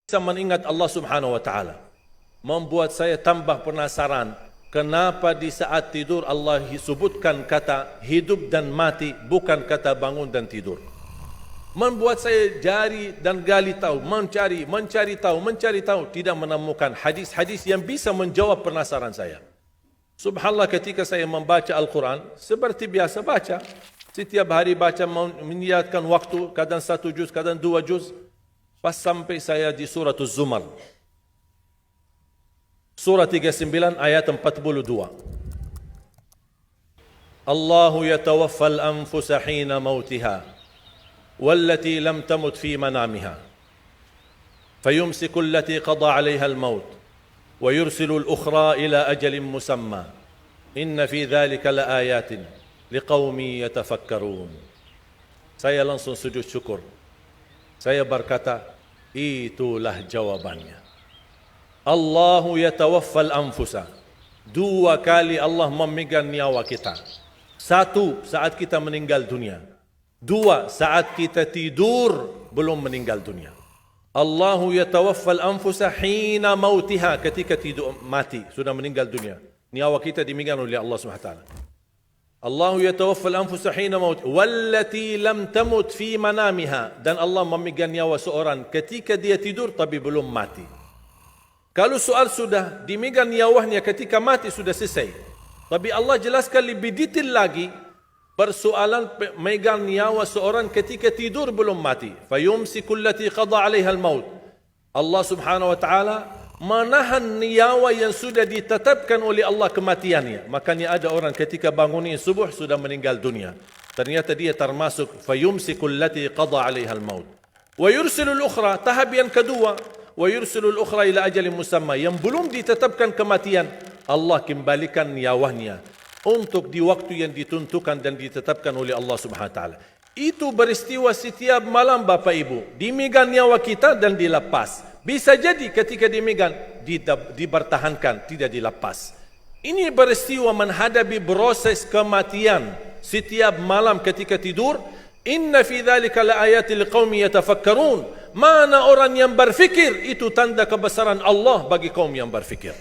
Bisa mengingat Allah Subhanahu wa taala membuat saya tambah penasaran kenapa di saat tidur Allah sebutkan kata hidup dan mati, bukan kata bangun dan tidur. Membuat saya jari dan gali tahu, mencari tahu, tidak menemukan hadis-hadis yang bisa menjawab penasaran saya. Subhanallah, ketika saya membaca Al-Quran seperti biasa baca, setiap hari baca, meniatkan waktu, kadang 1 juz, kadang 2 juz, pas sampai saya di surah Az-Zumar, surah 39 ayat 42. Allahu yatawaffal anfusa hina mautiha والتي لم تمت في منامها فيمسك التي قضى عليها الموت ويرسل الأخرى إلى أجل مسمى إن في ذلك لآيات لقوم يتفكرون. Saya langsung sujud syukur. Saya berkata, itulah jawabannya. Allahu yatawaffal anfusa. 2 kali Allah memegang nyawa kita. 1 saat kita meninggal dunia. 2 saat kita tidur belum meninggal dunia. Allahu yatawaffal anfusa hina mautiha, ketika tidur mati, sudah meninggal dunia. Nyawa kita dimegang oleh Allah Subhanahu wa taala. Allahu yatawaffal anfusa hina mautiha wallati lam tamut fi manamiha, dan Allah memegang nyawa seorang ketika dia tidur tapi belum mati. Kalau soal sudah dimegang nyawanya ketika mati sudah selesai. Tapi Allah jelaskan lebih detail lagi. Persoalan megang nyawa seorang ketika tidur belum mati. Fayumsikul lati qada 'alaiha al-maut. Allah Subhanahu wa taala menahan nyawa yang sudah ditetapkan oleh Allah kematiannya. Makanya ada orang ketika bangun subuh sudah meninggal dunia. Ternyata dia termasuk fayumsikul lati qada 'alaiha al-maut. Wa yursilul ukhra, tahap yang kedua, wa yursilul ukhra ila ajalin musamma, yang belum ditetapkan kematian, Allah kembalikan nyawanya untuk di waktu yang ditentukan dan ditetapkan oleh Allah Subhanahu wa taala. Itu beristiwa setiap malam Bapak Ibu. Dimegang nyawa kita dan dilepas. Bisa jadi ketika dimegang dipertahankan, tidak dilepas. Ini beristiwa menghadapi proses kematian setiap malam ketika tidur. Inna fi dzalika laayatil liqaumin yatafakkarun. Mana orang yang berfikir, itu tanda kebesaran Allah bagi kaum yang berfikir.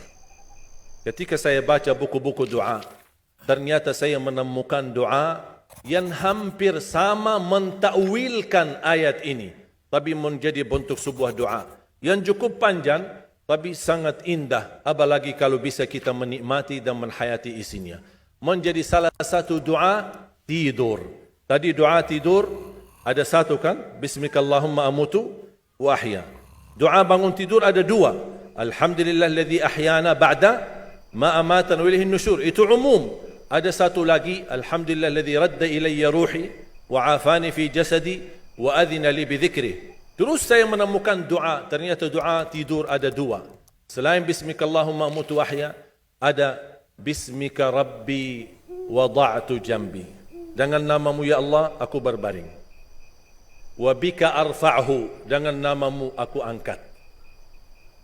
Ketika saya baca buku-buku doa, ternyata saya menemukan doa yang hampir sama mentakwilkan ayat ini, tapi menjadi bentuk sebuah doa yang cukup panjang tapi sangat indah, apalagi kalau bisa kita menikmati dan menhayati isinya. Menjadi salah satu doa tidur. Tadi doa tidur ada 1 kan? Bismikallahumma amutu wa ahya. Doa bangun tidur ada 2. Alhamdulillahilladzi ahyana ba'da ma amatan wa ilaihin nusyur. Itu umum. Ada 1 lagi, alhamdulillah alladhi radda ilayya ruhi wa afani fi jasadi wa adhina li bi dhikri. Terus saya menemukan doa, ternyata doa tidur ada 2. Selain bismikallahumma amutu wahya, ada bismika rabbi wada'tu jambi. Dengan namamu ya Allah aku berbaring. Wa bika arfa'hu, dengan namamu aku angkat.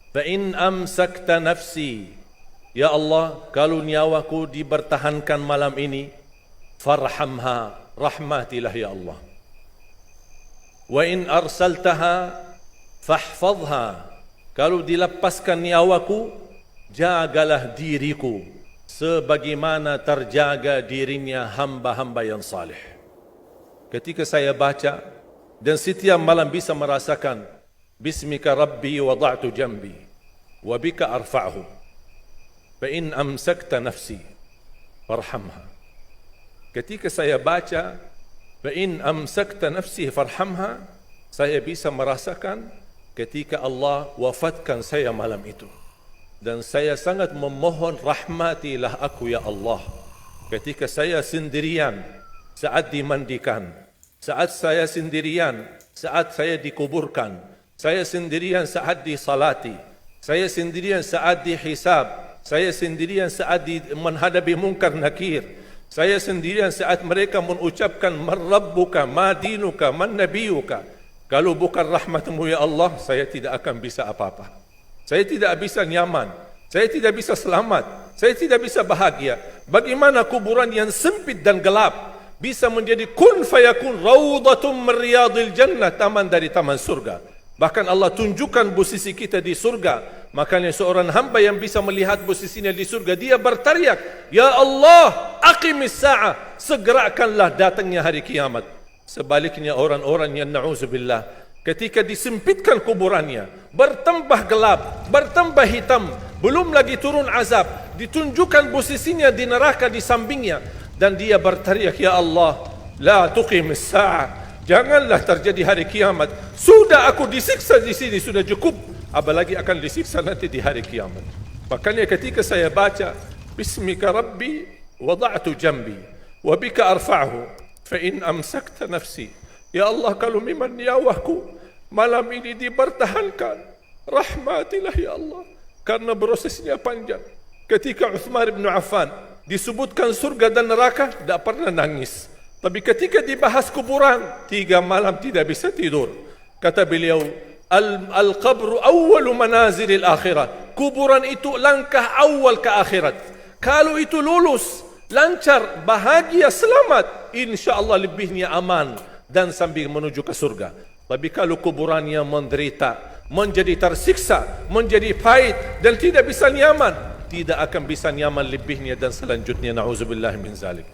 Fa in amsakta nafsi, ya Allah, kalau nyawaku dipertahankan malam ini, farhamha, rahmatilah ya Allah. Wa in arsaltaha fahfadha, kalau dilepaskan nyawaku, jagalah diriku sebagaimana terjaga dirinya hamba-hamba yang salih. Ketika saya baca dan setiap malam bisa merasakan bismika rabbi wada'tu jambi wa bika arfa'hu فإن أمسكت نفسي فارحمها. Ketika saya baca فإن أمسكت نفسي فارحمها, saya bisa merasakan ketika Allah wafatkan saya malam itu, dan saya sangat memohon rahmatilah aku ya Allah. Ketika saya sendirian saat dimandikan, saat saya sendirian saat saya dikuburkan, saya sendirian saat disalati, saya sendirian saat dihisab, saya sendirian saat menghadapi munkar nakir, saya sendirian saat mereka mengucapkan man rabbuka, ma dinuka, man nabiyuka. Kalau bukan rahmatmu ya Allah, saya tidak akan bisa apa-apa. Saya tidak bisa nyaman, saya tidak bisa selamat, saya tidak bisa bahagia. Bagaimana kuburan yang sempit dan gelap bisa menjadi kun fayakun, raudhatum min riyadil jannah, taman dari taman surga. Bahkan Allah tunjukkan posisi kita di surga. Makanya seorang hamba yang bisa melihat posisinya di surga, dia berteriak, "Ya Allah, aqimis sa'ah." Segerakanlah datangnya hari kiamat. Sebaliknya orang-orang yang na'udzubillah, ketika disempitkan kuburannya, bertambah gelap, bertambah hitam, belum lagi turun azab, ditunjukkan posisinya di neraka di sampingnya, dan dia berteriak, "Ya Allah, la tuqimis sa'ah." Janganlah terjadi hari kiamat. Sudah aku disiksa di sini, sudah cukup. Apalagi akan disiksa nanti di hari kiamat. Makanya ketika saya baca, "Bismika Rabbi wada'tu jambi, wa bika arfa'hu, fa in amsakta nafsi." Ya Allah, kalau memang nyawaku malam ini dipertahankan, rahmatilah ya Allah. Karena prosesnya panjang. Ketika Uthman bin Affan disebutkan surga dan neraka, tidak pernah nangis. Tapi ketika dibahas kuburan, 3 malam tidak bisa tidur. Kata beliau, Al-qabru awwalu manazilil akhirat. Kuburan itu langkah awal ke akhirat. Kalau itu lulus, lancar, bahagia, selamat, insya-Allah lebihnya aman dan sambil menuju ke surga. Tapi kalau kuburannya menderita, menjadi tersiksa, menjadi pahit dan tidak bisa nyaman, tidak akan bisa nyaman lebihnya dan selanjutnya. Na'udzubillah min zalik.